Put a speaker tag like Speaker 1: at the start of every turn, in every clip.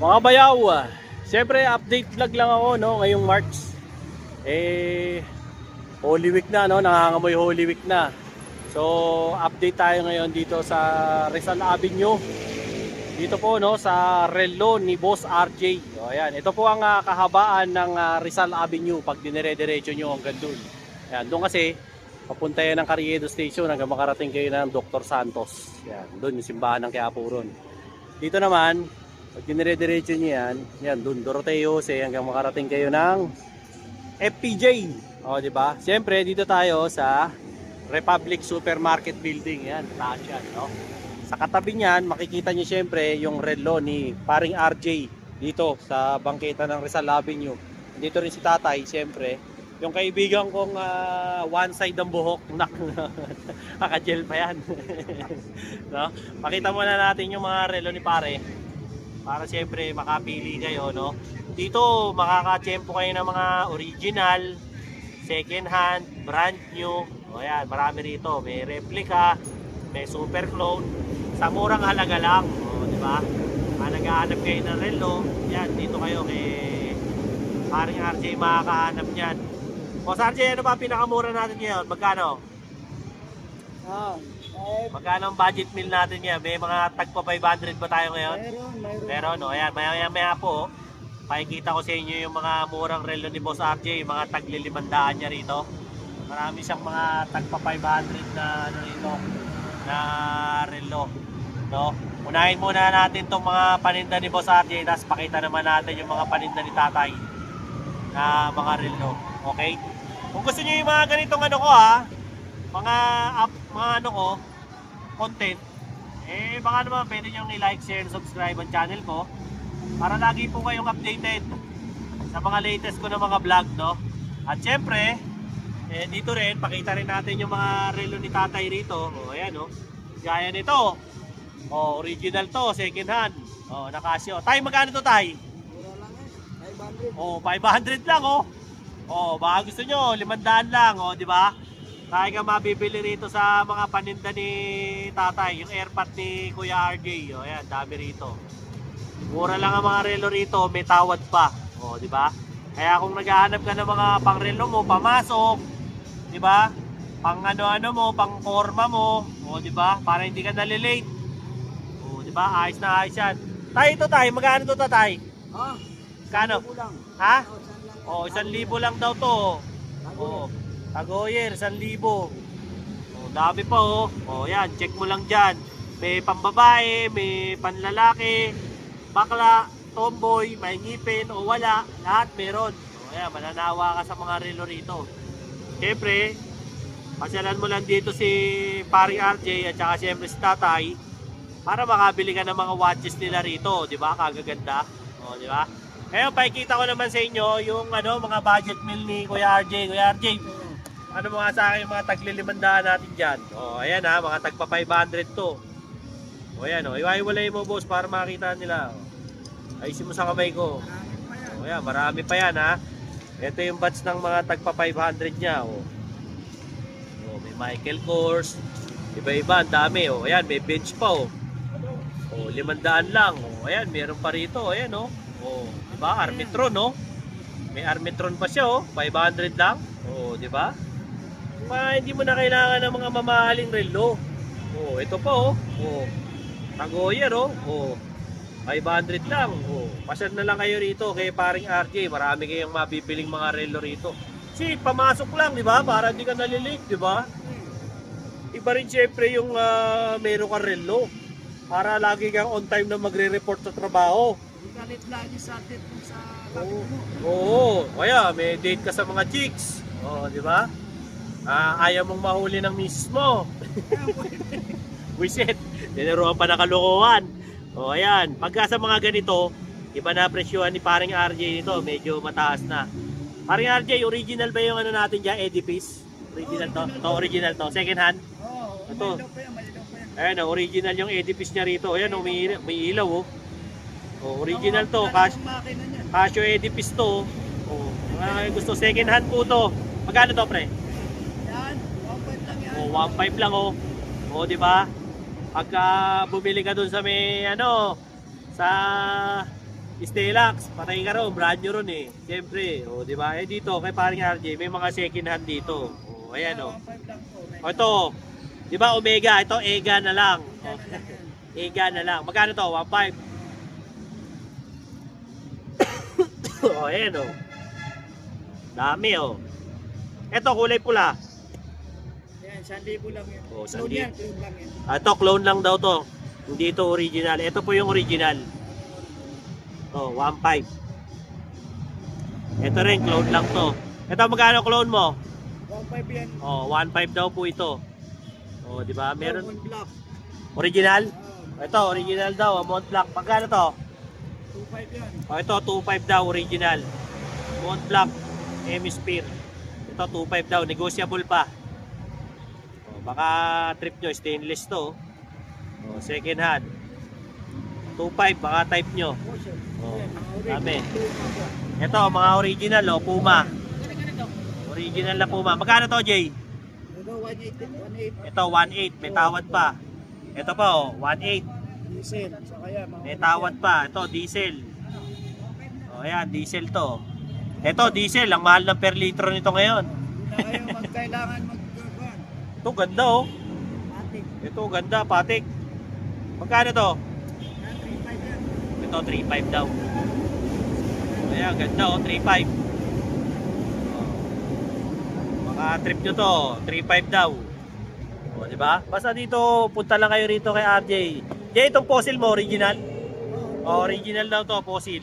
Speaker 1: mga bayaw, siyempre update vlog lang ako no ngayong March. Holy Week na no, nangangamoy Holy Week na. So update tayo ngayon dito sa Rizal Avenue. Dito po no sa relo ni Boss RJ. O ayan, ito po ang kahabaan ng Rizal Avenue pag dinire-diretso nyo hanggang doon. Ayan, doon kasi papunta yan ng Carriedo Station hanggang makarating kayo ng Dr. Santos. Ayan, doon yung simbahan ng Quiapo ron. Dito naman, pag dinire-diretso nyo yan doon Doroteo Jose hanggang makarating kayo ng FPJ. O, di ba? Siyempre, dito tayo sa Republic Supermarket Building. Yan, taas yan, no? Sa katabi niyan, makikita niyo siyempre yung relo ni Paring RJ dito sa bangketa ng Rizal Avenue. Dito rin si Tatay, siyempre. Yung kaibigan kong one side ng buhok, nakagel pa yan. No? Pakita muna natin yung mga relo ni Pare para siyempre makapili kayo, no? Dito makaka-tsempo kayo ng mga original, second hand, brand new. O yan, marami rito. May replica, may super clone, sa murang halaga lang. O, di ba? Naghahanap kayo ng relo, yan, dito kayo kay Paring RJ makakahanap niyan. Boss RJ, ano ba pinakamura natin ngayon? Magkano? Magkano ang budget meal natin ngayon? May mga tagpa 500 ba tayo ngayon? Meron, no? Ayan, maya po. Pakikita ko sa inyo yung mga murang relo ni Boss RJ, yung mga tagli-500 niya rito. Marami siyang mga tagpa 500 na ano rito, na relo, no? Unahin muna natin tong mga paninda ni Boss RJ, tapos pakita naman natin yung mga paninda ni Tatay na mga relo. Okay? Kung gusto niyo yung mga ganitong ano ko mga ano ko, content, baka naman pwede nyo i-like, share, and subscribe ang channel ko para lagi po kayong updated sa mga latest ko na mga vlog, no? At syempre, dito rin, pakita rin natin yung mga relo ni Tatay rito. O, ayan, o. Gaya nito. O, original to, second hand. O, nakasyo. Tay, magkano to, Tay? 500. O, 500 lang, o. O, baka gusto nyo, 500 lang, o, di ba? Tayo ka mabibili rito sa mga paninda ni Tatay, yung airpot ni Kuya RJ. O, ayan, dami rito. Mura lang ang mga relo rito, may tawad pa. O, di ba? Kaya kung naghahanap ka ng mga pangrelo mo, pamasok, di ba? Pang ano-ano mo, pang forma mo, o di ba? Para hindi ka nalilate. O, di ba? Ayos na ayos yan. Tay, ito tay, magkano to Tay? Kano? Ha? O, 1,000 lang daw to. O, Tagoyer, 1,000. O, dami pa o. O, yan, check mo lang dyan. May pambabae, may panlalaki, bakla, tomboy, may ngipin o wala, lahat meron. O, ayan, mananawa ka sa mga relo rito. Siyempre, pasyalan mo lang dito si Paring RJ at saka siyempre si Tatay para makabili ka ng mga watches nila rito, di ba? Kagaganda. O, di ba? Ngayon, pakikita ko naman sa inyo yung ano, mga budget meal ni Kuya RJ. Kuya RJ, ano mga sa akin yung mga tagli-500 natin dyan? O, ayan ha, mga tagpa 500 to. O, ayan o, iwaiwalay mo boss para makita nila. O, ayusin mo sa kamay ko. O, ayan, marami pa yan ha. Ito yung batch ng mga tagpa 500 niya. O, may Michael Kors. Iba-iba, ang dami. O, ayan, may bench pa o. O, 500 lang. O, ayan, meron pa rito. Ayan o. O, diba? Armitron o. May Armitron pa siya o. 500 lang. O, diba? Hindi mo na kailangan ng mga mamahaling relo. O, ito pa o. O, Tagoyer o. O, 500 lang. O, pasyal na lang kayo rito kay Paring RJ. Marami kayong mabibiling mga relo rito. Kasi pamasok lang, di ba? Para hindi ka nalilate, di ba? Iba rin syempre yung meron kang relo. Para lagi kang on time na magre-report sa trabaho.
Speaker 2: Hindi ka late lagi sa date mo sa kapit mo.
Speaker 1: Oo, kaya may date ka sa mga chicks. Oo, di ba? Ayaw mong mahuli ng misis mo. Wisit, diniruan pa na kalokohan. O, ayan, pagka sa mga ganito, iba na presyuhan ni Paring RJ nito, medyo mataas na. Paring RJ, original ba yung ano natin dyan, edifice? Original to? To original to, second hand?
Speaker 2: Oo,
Speaker 1: ito.
Speaker 2: malilaw pa yan.
Speaker 1: Ayan, original yung edifice niya rito. Ayan, may ilaw oh. Original to, Casio edifice to. Gusto second hand po to. Magkano to pre?
Speaker 2: Yan, 1.5 lang yan.
Speaker 1: 1.5 lang oh. O, di ba? Pagka bumili ka dun sa may ano, Sa Stellax, patay ka ron, brand new ron eh. Siyempre, o di ba? Eh dito, kay paring RJ, may mga second hand dito. O, ayan o.
Speaker 2: 1.5 lang po.
Speaker 1: O ito, di ba Omega? Ito, Ega na lang. O,
Speaker 2: Yan na lang yan.
Speaker 1: Ega na lang. Magkano to? 1.5. O, ayan o. Dami o. Ito, kulay pula.
Speaker 2: Yan, 1,000 lang yan.
Speaker 1: Oh, 1,000.
Speaker 2: Clone yan, clone lang yan.
Speaker 1: Ito, clone lang daw to. Hindi ito original. Ito po yung original. Oh, 1.5. Ito rin, clone lang to. Ito, magkano clone mo?
Speaker 2: 1.5 yan.
Speaker 1: Oh, 1.5 daw po ito. Oh, di ba? Meron
Speaker 2: Carbon black.
Speaker 1: original?
Speaker 2: Oh,
Speaker 1: Ito, original daw, Mont Blanc. Magkano to?
Speaker 2: 2.5 yan.
Speaker 1: Oh, ito 2.5 daw original. Mont Blanc Hemisphere. Ito 2.5 daw, negotiable pa. Oh, baka trip nyo, stainless to. Oh, second hand. 2.5 baka type nyo.
Speaker 2: Motion.
Speaker 1: Oh,
Speaker 2: Yan, mga orange.
Speaker 1: dami.
Speaker 2: Puma.
Speaker 1: Ito mga original oh, Puma. Original na Puma. Magkano to, Jay?
Speaker 2: Ito, 1.8.
Speaker 1: Ito 1.8, may tawad pa. Ito pa oh, 1.8.
Speaker 2: Diesel. So kaya, mga
Speaker 1: May tawad pa. Ito, diesel. O, ayan, diesel to. Ito, diesel. Ang mahal ng per litro nito ngayon.
Speaker 2: Hindi na kayo magkailangan mag-gurban.
Speaker 1: Ito, ganda oh.
Speaker 2: Ating.
Speaker 1: Ito, ganda, patik. Magkano to?
Speaker 2: Yan, 3.5 yan.
Speaker 1: Ito, 3.5 daw. Ayan, ganda oh, 3.5. Mga trip nyo to, 3.5 daw. O, di ba? Basta dito, punta lang kayo rito kay RJ. Jay, itong fossil mo, original? O, original daw to, fossil.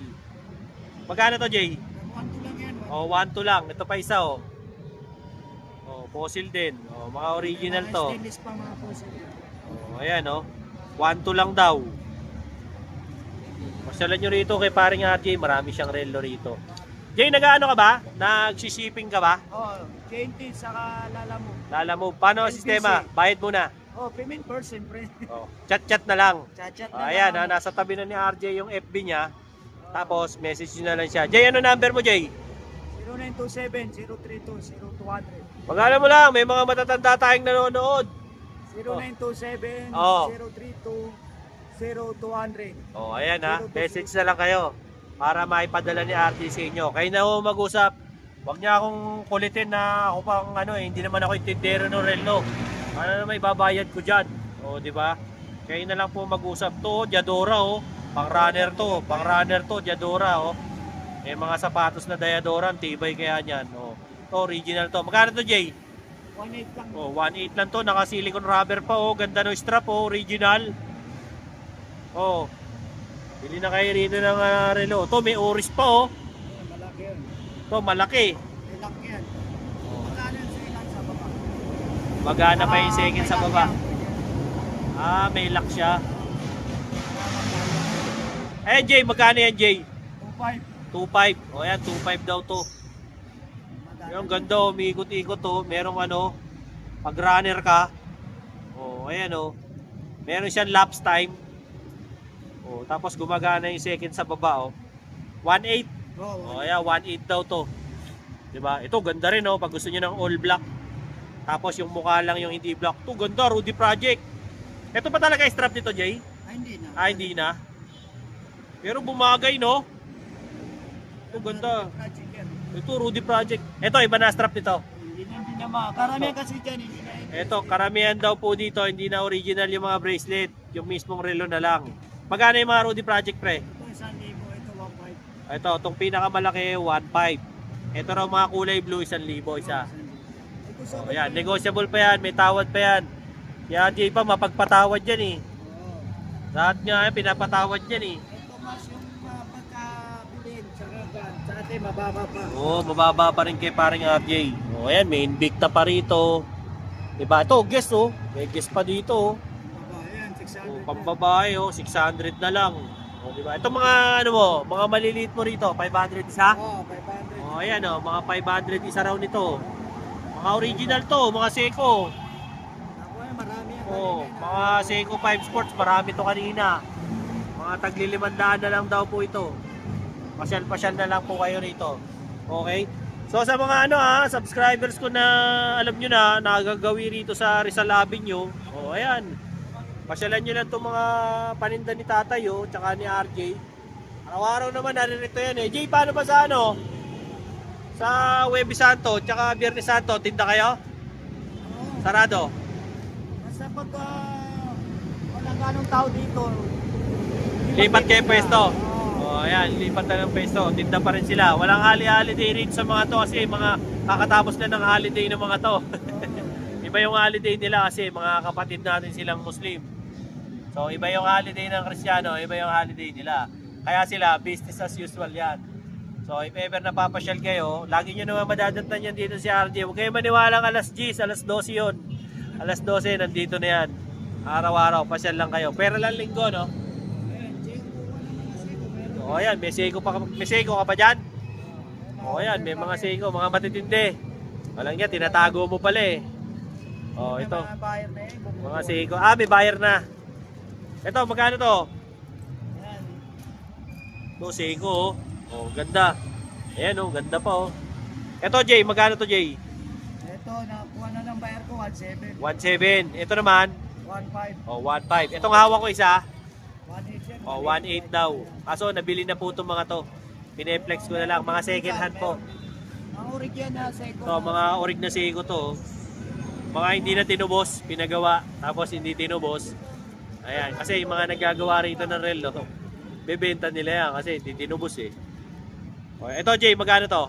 Speaker 1: Magkano to, Jay?
Speaker 2: 1.2 lang yan.
Speaker 1: O, 1.2 lang. Ito pa isa, o. O, fossil din. O, mga original
Speaker 2: Mga
Speaker 1: to.
Speaker 2: stainless pa mga fossil yan.
Speaker 1: O, ayan, o. 1.2 lang daw. Masyalan nyo rito kay paring RJ. Marami siyang relo rito. Jay, nag-ano ka ba? Nag-shipping ka ba?
Speaker 2: Oh, JNT saka Lalamove.
Speaker 1: Lala mo, paano ang
Speaker 2: NBC.
Speaker 1: sistema? Bayad muna.
Speaker 2: Oh, payment first, siyempre.
Speaker 1: O, chat-chat na lang.
Speaker 2: Chat-chat
Speaker 1: O,
Speaker 2: na
Speaker 1: ayan,
Speaker 2: lang.
Speaker 1: nasa tabi na ni RJ yung FB niya. Tapos, message nyo na lang siya. Jay, ano number mo, Jay?
Speaker 2: 0927-032-0200.
Speaker 1: Pag-alam mo lang, may mga matatanda tayong nanonood.
Speaker 2: 0927-032-0200.
Speaker 1: Oh, ayan ha. Message na lang kayo para maipadala ni RJ sa inyo. Kayo na ho mag-usap. Huwag niya akong kulitin na ako pang ano eh, hindi naman ako intendero ng relo. Ano na may babayad ko dyan. O, di ba? Kayo na lang po mag-usap. To, Diadora oh. Pang runner to. Pang runner to, Diadora oh. May mga sapatos na Diadora, tibay kaya niyan. Oh. To, original to. Magkano to, Jay?
Speaker 2: 1.8 lang.
Speaker 1: Oh, 1.8 lang to. Naka-silicone rubber pa oh. Ganda ng strap oh. Original. Oh. Bili na kayo rito ng relo. To, may oris pa oh.
Speaker 2: Malaki yun.
Speaker 1: To, malaki.
Speaker 2: May lock yan. Magkano yung silang sa baba?
Speaker 1: Magana pa yung second sa
Speaker 2: May lock
Speaker 1: baba.
Speaker 2: yan.
Speaker 1: Ah, may lock siya. Eh, Jay, magkano yan, Jay?
Speaker 2: 2.5.
Speaker 1: 2.5. O yan, 2.5 daw to. Yung ganda, umiikot-ikot to. Merong ano, pag runner ka. O, ayan o. Meron siyang lapse time. O, tapos gumagana yung second sa baba o. 1.8.
Speaker 2: Oh,
Speaker 1: O, ayan, 1.8 daw to. Diba? Ito, ganda rin o. Pag gusto nyo ng all black. Tapos yung mukha lang yung hindi black. Ito, ganda, Rudy Project. Ito pa talaga yung strap nito, Jay?
Speaker 2: Ay, hindi na.
Speaker 1: Ah, hindi na. Pero bumagay, no? Ito, ganda.
Speaker 2: Project yan.
Speaker 1: Ito, Rudy Project. Ito, iba na strap nito.
Speaker 2: Hindi na karamihan kasi dyan, hindi na.
Speaker 1: Ito, karamihan daw po dito, hindi na original yung mga bracelet. Yung mismong relo na lang. Magkano yung mga Rudy Project, pre?
Speaker 2: Ito 1,000, ito 1.5.
Speaker 1: Ito, itong pinakamalaki, 1.5. Ito raw mga kulay blue, 1,000 isa.
Speaker 2: Ito sa
Speaker 1: O, yan, negotiable pa yan, may tawad pa yan. Kaya di pa mapagpatawad yan eh. Lahat nga yan, pinapatawad yan eh.
Speaker 2: Ito mas yung pagkabilin sa kagan. Sa atin, mababa pa.
Speaker 1: Oo, mababa pa rin kay paring RJ. O, ayan, may Invicta pa rito. Diba? Ito, guess oh. May guess pa dito oh.
Speaker 2: Baba, yan, 600.
Speaker 1: O, pambabae oh, 600 na lang. O, diba? Ito mga ano mo, mga maliliit mo rito, 500 isa.
Speaker 2: Oh, 500.
Speaker 1: O, ayan oh, mga 500 isa raw nito. Mga original to, mga Seiko.
Speaker 2: Ako yan, marami yan.
Speaker 1: O, mga Seiko 5 Sports, marami to kanina. Mga tagli-500 na lang daw po ito. Pasyal-pasyal na lang po kayo rito. Okay? So sa mga ano subscribers ko na alam nyo na nagagawi rito sa Rizal Avenue. O ayan. Pasyalan nyo lang itong mga paninda ni Tatay, oh, tsaka ni RJ. Araw-araw naman naririto yan eh. Jay, paano ba sa ano? Sa Huwebes Santo, tsaka Biyernes Santo, tinda kayo?
Speaker 2: Oo.
Speaker 1: Sarado?
Speaker 2: Basta pag wala ganong tao dito.
Speaker 1: Lipat kayo pwesto.
Speaker 2: Oo.
Speaker 1: Oh, ayan, lipat na ng pwesto. Tinda pa rin sila. Walang holiday rin sa mga to kasi mga kakatapos na ng holiday ng mga to. Iba yung holiday nila kasi mga kapatid natin silang Muslim. So iba yung holiday ng Kristiyano, iba yung holiday nila. Kaya sila business as usual yan. So if ever napapasyal kayo, lagi nyo naman madadatnan yan dito si RJ. Huwag kayo maniwalang alas 10, alas 12 yun. Alas 12 nandito na yan. Araw-araw, pasyal lang kayo. Pero lang linggo, no?
Speaker 2: Ayan, Jay, kuha naman kasi kung meron.
Speaker 1: O ayan, may seko ka pa dyan? O ayan, may mga seko, mga matitindi. Walang yan, tinatago mo pala eh. O
Speaker 2: May
Speaker 1: ito,
Speaker 2: mga buyer na yan, bumubuo.
Speaker 1: mga seko. Ah, may buyer na. Ito, magkano to?
Speaker 2: Ayan.
Speaker 1: Ito, seko oh. Oh, ganda. Ayan oh, ganda pa oh. Ito Jay, magkano to Jay?
Speaker 2: Ito, nakuha na ng buyer ko, 1.7.
Speaker 1: 1.7. Ito naman,
Speaker 2: 1.5.
Speaker 1: oh 1.5. Itong hawak ko isa,
Speaker 2: 1.8 yan.
Speaker 1: oh 1.8 daw. Kaso nabili na po itong mga to. Pineflex ko na lang, mga second hand po.
Speaker 2: Ang original na second.
Speaker 1: Ito, mga orig na seko to. Oh. Mga hindi na tinubos, pinagawa, tapos hindi tinubos. Ayan, kasi yung mga nagagawa rito ng relo, bebenta nila yan kasi hindi tinubos eh. Oh, ito Jay, magkano to?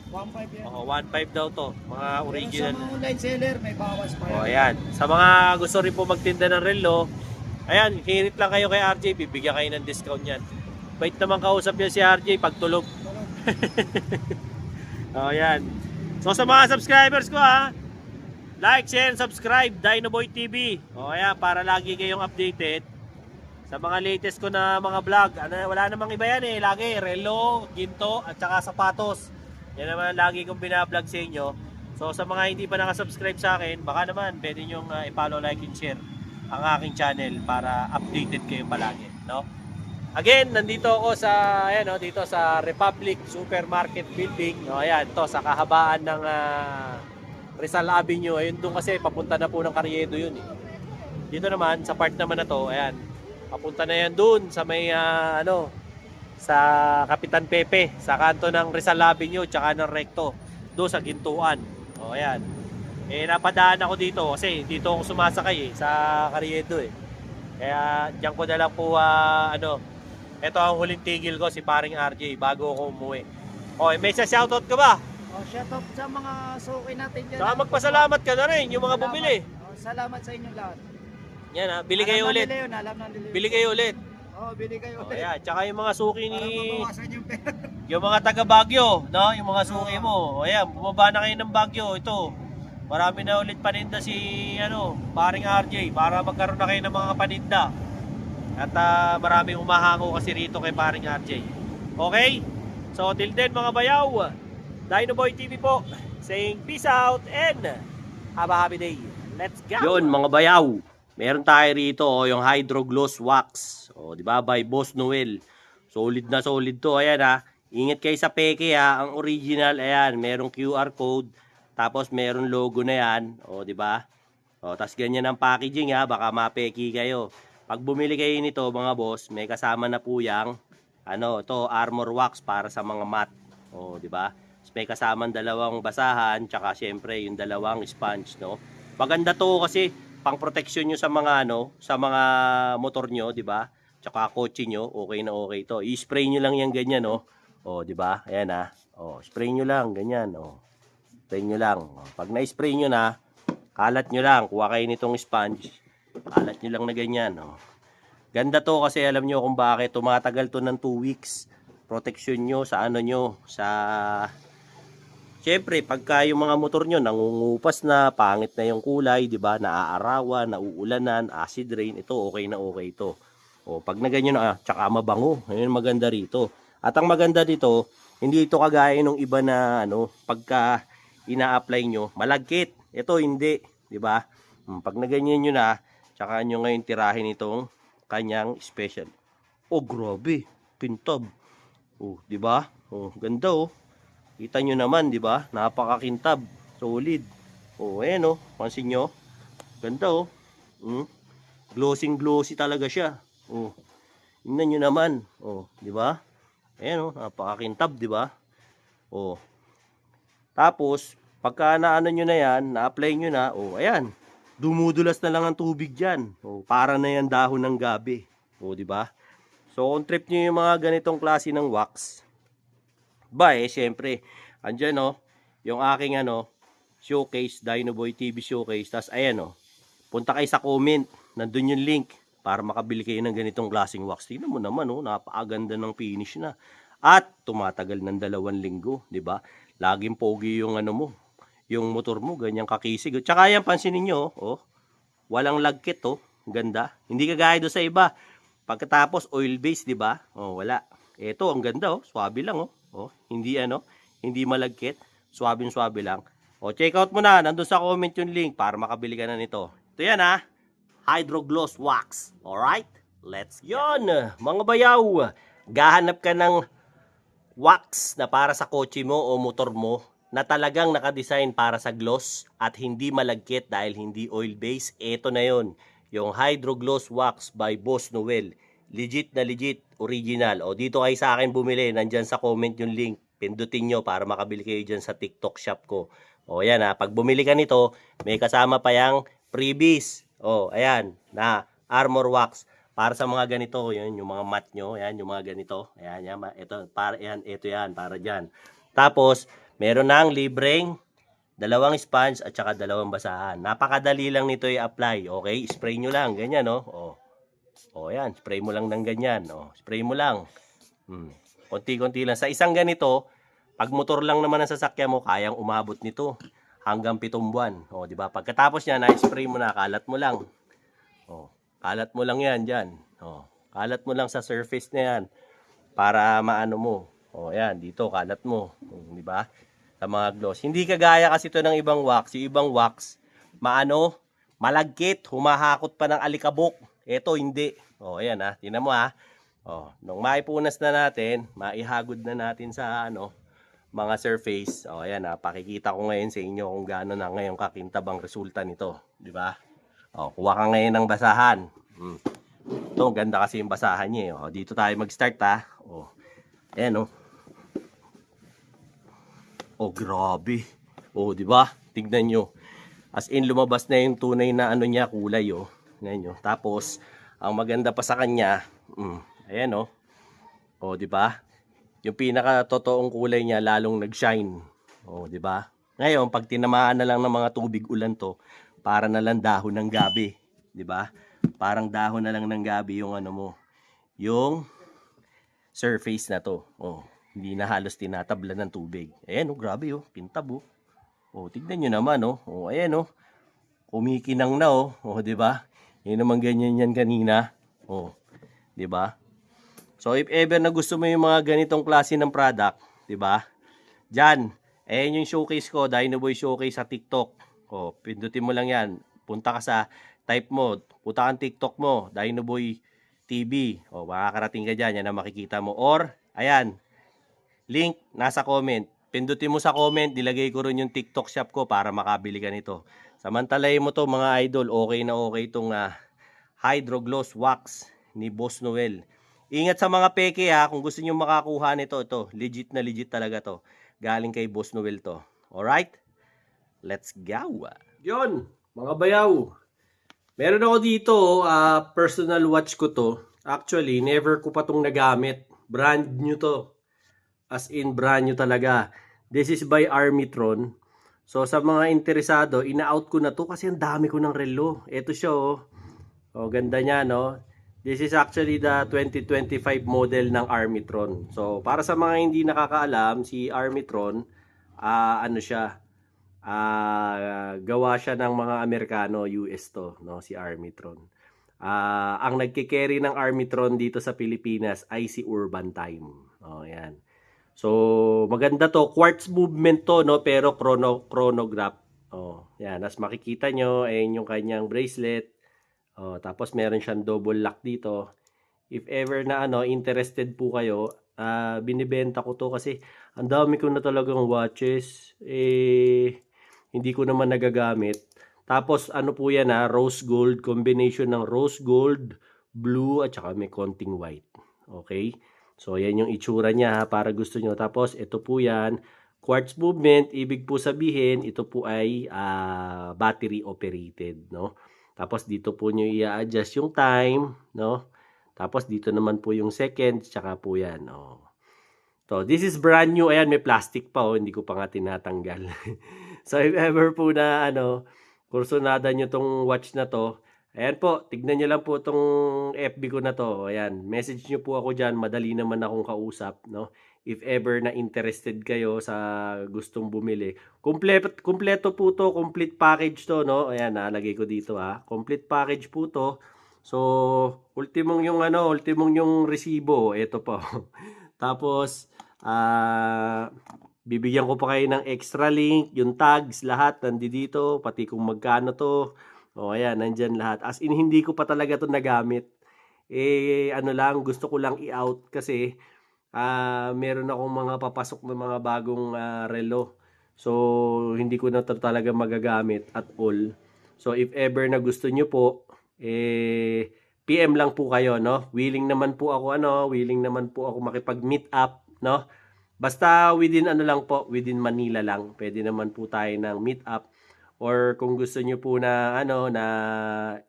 Speaker 2: 1.5 yan.
Speaker 1: Oh, 1.5 daw to, mga original.
Speaker 2: Pero sa mga online seller, may bawas pa yan.
Speaker 1: Oh, ayan. Sa mga gusto rin po magtinda ng relo, ayan, hirit lang kayo kay RJ, bibigyan kayo ng discount yan. Bait naman kausap niya si RJ pag tulog. Oh, ayan. So sa mga subscribers ko ha, like, share, and subscribe, Dinoboy TV. O ayan, para lagi kayong updated sa mga latest ko na mga vlog. Ano, wala namang iba yan eh. Lagi, relo, ginto, at saka sapatos. Yan naman lagi kong binablog sa inyo. So sa mga hindi pa nakasubscribe sa akin, baka naman pwede nyong i-follow, like, and share ang aking channel para updated kayo palagi. No? Again, nandito ako sa, ayan, no, dito sa Republic Supermarket Building. O ayan, to sa kahabaan ng Rizal Avenue. Ayun doon kasi papunta na po ng Carriedo yun eh. Dito naman sa part naman na to, ayan. Papunta na yan doon sa may ano, sa Kapitan Pepe, sa kanto ng Rizal Avenue tsaka ng Recto, doon sa Gintuan. O ayan. Eh napadaan ako dito kasi dito ako sumasakay eh sa Carriedo eh. Kaya diyan ko na lang po ano, ito ang huling tigil ko si paring RJ bago ako umuwi. Okay, may shoutout ka ba?
Speaker 2: Oh, shout out sa mga suki natin dyan.
Speaker 1: Saka magpasalamat ka na rin yung mga bumili.
Speaker 2: Oh, salamat sa inyo lahat.
Speaker 1: Yan ha, bili kayo ulit.
Speaker 2: Alam na nila yun.
Speaker 1: Bili kayo ulit.
Speaker 2: Oh, bili kayo
Speaker 1: O
Speaker 2: ulit.
Speaker 1: yan, tsaka yung mga suki
Speaker 2: Para
Speaker 1: ni...
Speaker 2: mabawasan yung pera.
Speaker 1: Yung mga taga Baguio, no? Yung mga suki mo. O yan, bumaba na kayo ng Baguio. Ito, marami na ulit paninda si, ano, paring RJ. Para magkaroon na kayo ng mga paninda. At maraming umahango kasi rito kay paring RJ. Okay? So, till then mga bayaw, Dinoboy TV po, saying peace out and have a happy day. Let's go! Yun mga bayaw, meron tayo rito yung Hydro Gloss Wax. O, di ba? By Boss Noel. Solid na solid to. Ayan ha. Ingat kayo sa peke ha. Ang original, ayan, merong QR code. Tapos meron logo na yan. O, di ba? O, tas ganyan ang packaging ha. Baka mapeki kayo. Pag bumili kayo nito mga boss, may kasama na po yang ano, to armor wax para sa mga mat. O, di ba? May kasamang dalawang basahan, tsaka syempre yung dalawang sponge, no? Maganda to kasi pang protection nyo sa mga ano, sa mga motor nyo, di ba? Tsaka kotse nyo, okay na okay to. I-spray nyo lang yan ganyan, no? O, di ba? Ayan ha. O, spray nyo lang ganyan, o. Spray nyo lang. O, pag na-spray nyo na, kalat nyo lang, kuha kayo nitong sponge. Kalat nyo lang na ganyan. Oh. Ganda to kasi alam nyo kung bakit. Tumatagal to ng 2 weeks. Protection nyo sa ano nyo. Sa... Siyempre, pagka yung mga motor nyo nangungupas na, pangit na yung kulay, di ba? Naaarawan, nauulanan, acid rain. Ito, okay na okay to. O, pag na ganyan na, tsaka mabango. Ayun maganda rito. At ang maganda dito, hindi ito kagaya ng iba na ano, pagka ina-apply nyo, malagkit. Ito, hindi. Di ba? Pag na ganyan nyo na, tsaka nyo ngayon tirahin itong kanyang special. Oh, grabe. Kintab. Oh, di ba? Oh, ganda oh. Kita nyo naman, di ba? Napakakintab. Solid. Oh, ayan oh. Pansin nyo. Ganda oh. Glossy talaga siya. Oh. Tingnan nyo naman. Oh, di ba? Ayan oh, napakakintab, di ba? Oh. Tapos, pagka naano nyo na yan, na-apply nyo na, oh, ayan. Dumudulas na lang ang tubig dyan. Oh, para na yan dahon ng gabi. Oh, di ba? So, kung trip nyo yung mga ganitong klase ng wax, syempre, andyan oh, yung aking showcase, Dinoboy TV showcase. Tas ayan oh, punta kayo sa comment, nandun yung link para makabili kayo ng ganitong klaseng wax. Tingnan mo naman oh, napakaganda ng finish na. At tumatagal ng 2 linggo, di ba? Laging pogi yung mo, yung motor mo, ganyang kakisig. Tsaka yan, pansinin nyo, oh, walang lagkit oh, ganda. Hindi kagaya do sa iba. Pagkatapos oil base, di ba? Oh, wala. Ito, ang ganda oh, swabe lang oh. Oh, hindi hindi malagkit, swabe lang. O, check out mo na, nandun sa comment yung link para makabili ka na nito. Ito yan ha, Hydro Gloss Wax. Alright? Let's go. Yun, mga bayaw, gahanap ka ng wax na para sa kotse mo o motor mo na talagang nakadesign para sa gloss at hindi malagkit dahil hindi oil base. Ito na yon, yung Hydro Gloss Wax by Boss Noel. Legit na legit, original. O dito kayo sa akin bumili, nandyan sa comment yung link. Pindutin nyo para makabili kayo dyan sa TikTok shop ko. O yan ha, pag bumili ka nito, may kasama pa yung freebies. O ayan, na armor wax. Para sa mga ganito, yan, yung mga mat nyo, yan, yung mga ganito. Ayan, yan, ito yan, para dyan. Tapos, meron nang libreng 2 sponge at saka 2 basahan. Napakadali lang nito i-apply, okay? Spray nyo lang, ganyan, no? O, yan, spray mo lang ng ganyan. O, spray mo lang. Konti-konti lang. Sa isang ganito, pag motor lang naman ang sasakyan mo, kayang umabot nito hanggang 7 buwan. O, di ba? Pagkatapos niya, na-spray mo na, kalat mo lang. O, kalat mo lang yan dyan. O, kalat mo lang sa surface na yan para maano mo. O, yan, dito, kalat mo. O, di ba? Sa mga gloss. Hindi kagaya kasi ito ng ibang wax. Yung ibang wax, malagkit, humahakot pa ng alikabok. Ito, hindi. O, ayan ha. Tingnan mo ha. O, nung maipunas na natin, maihagod na natin sa mga surface. O, ayan ha. Pakikita ko ngayon sa inyo kung gaano na ngayon kakintab ang resulta nito. Di ba? O, kuha ka ngayon ng basahan. Ito, ganda kasi yung basahan niya. O, dito tayo mag-start ha. O, ayan o. O, grabe. O, di ba? Tignan nyo. As in, lumabas na yung tunay na niya, kulay o. Ngayon, tapos, ang maganda pa sa kanya, ayan o. O, di ba? Yung pinaka totoong kulay niya lalong nag-shine. O, di ba? Ngayon, pag tinamaan na lang ng mga tubig ulan to, para na lang dahon ng gabi, di ba? Parang dahon na lang ng gabi yung mo, yung surface na to. O, hindi na halos tinatabla ng tubig. Ayan o, grabe o, pintab o. O, tignan nyo naman o. O, ayan o. Kumikinang na o. O, di ba? Yun naman ganyan yan kanina. Oh, 'di ba? So if ever na gusto mo yung mga ganitong klase ng product, 'di ba? Diyan, ayan yung showcase ko, Dinoboy showcase sa TikTok. Oh, pindutin mo lang 'yan. Punta ka sa type mo, punta kang TikTok mo, Dinoboy TV. Oh, makakarating ka diyan, yan ang makikita mo. Or ayan, link nasa comment. Pindutin mo sa comment, nilagay ko rin yung TikTok shop ko para makabili ka nito. Samantalahin mo to mga idol, okay na okay itong Hydro Gloss Wax ni Boss Noel. Ingat sa mga peke ha, kung gusto niyo makakuha nito, ito, legit na legit talaga to. Galing kay Boss Noel to. Alright? Let's go! Yun, mga bayaw. Meron ako dito, personal watch ko to. Actually, never ko pa tong nagamit. Brand new to. As in, brand new talaga. This is by Armitron. So sa mga interesado, ina-out ko na to kasi ang dami ko ng relo. Ito siya oh. Oh, ganda niya no. This is actually the 2025 model ng Armitron. So para sa mga hindi nakakaalam, si Armitron gawa siya ng mga Amerikano, US to, no, si Armitron. Ang nagke-carry ng Armitron dito sa Pilipinas ay si Urban Time. Oh, yan. So, maganda to. Quartz movement to, no? Pero chronograph. Oh, yan. As makikita nyo, ayun yung kanyang bracelet. Oh, tapos meron siyang double lock dito. If ever na interested po kayo, binibenta ko to kasi ang dami ko na talagang watches. Hindi ko naman nagagamit. Tapos ano po yan rose gold, combination ng rose gold, blue at saka may konting white. Okay? So yan yung itsura niya para gusto nyo. Tapos ito po yan, quartz movement, ibig po sabihin ito po ay battery operated, no? Tapos dito po nyo i-adjust yung time, no? Tapos dito naman po yung seconds, tsaka po yan, oh. So, this is brand new. Ayan, may plastic pa, oh. Hindi ko pa nga tinatanggal. So, if ever po na, kursunada nyo tong watch na to, ayan po, tignan nyo lang po tong FB ko na to. Ayan, message nyo po ako dyan. Madali naman akong kausap, no? If ever na interested kayo sa gustong bumili. Kumpleto po to, complete package to, no? Ayan, nalagay ko dito, complete package po to. So, ultimong yung resibo, ito po. Tapos, bibigyan ko pa kayo ng extra link, yung tags, lahat nandito, pati kung magkano to. O ayan, nandyan lahat. As in, hindi ko pa talaga to nagamit. Gusto ko lang i-out kasi meron akong mga papasok na mga bagong relo. So, hindi ko na to talaga magagamit at all. So, if ever na gusto nyo po, PM lang po kayo, no? Willing naman po ako makipag-meet up, no? Basta within within Manila lang. Pwede naman po tayo ng meet up. Or kung gusto niyo po na na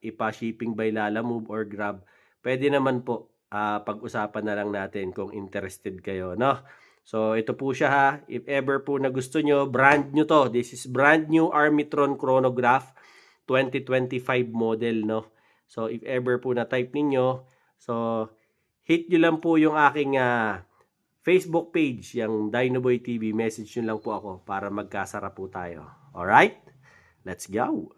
Speaker 1: ipa-shipping by Lalamove or Grab, pwede naman po pag-usapan na lang natin kung interested kayo, no? So ito po siya if ever po na gusto nyo, brand new to. This is brand new Armitron chronograph 2025 model, no? So, if ever po na-type ninyo, so, hit nyo lang po yung aking Facebook page, yung Dinoboy TV. Message nyo lang po ako para magkasara po tayo. Alright? Let's go!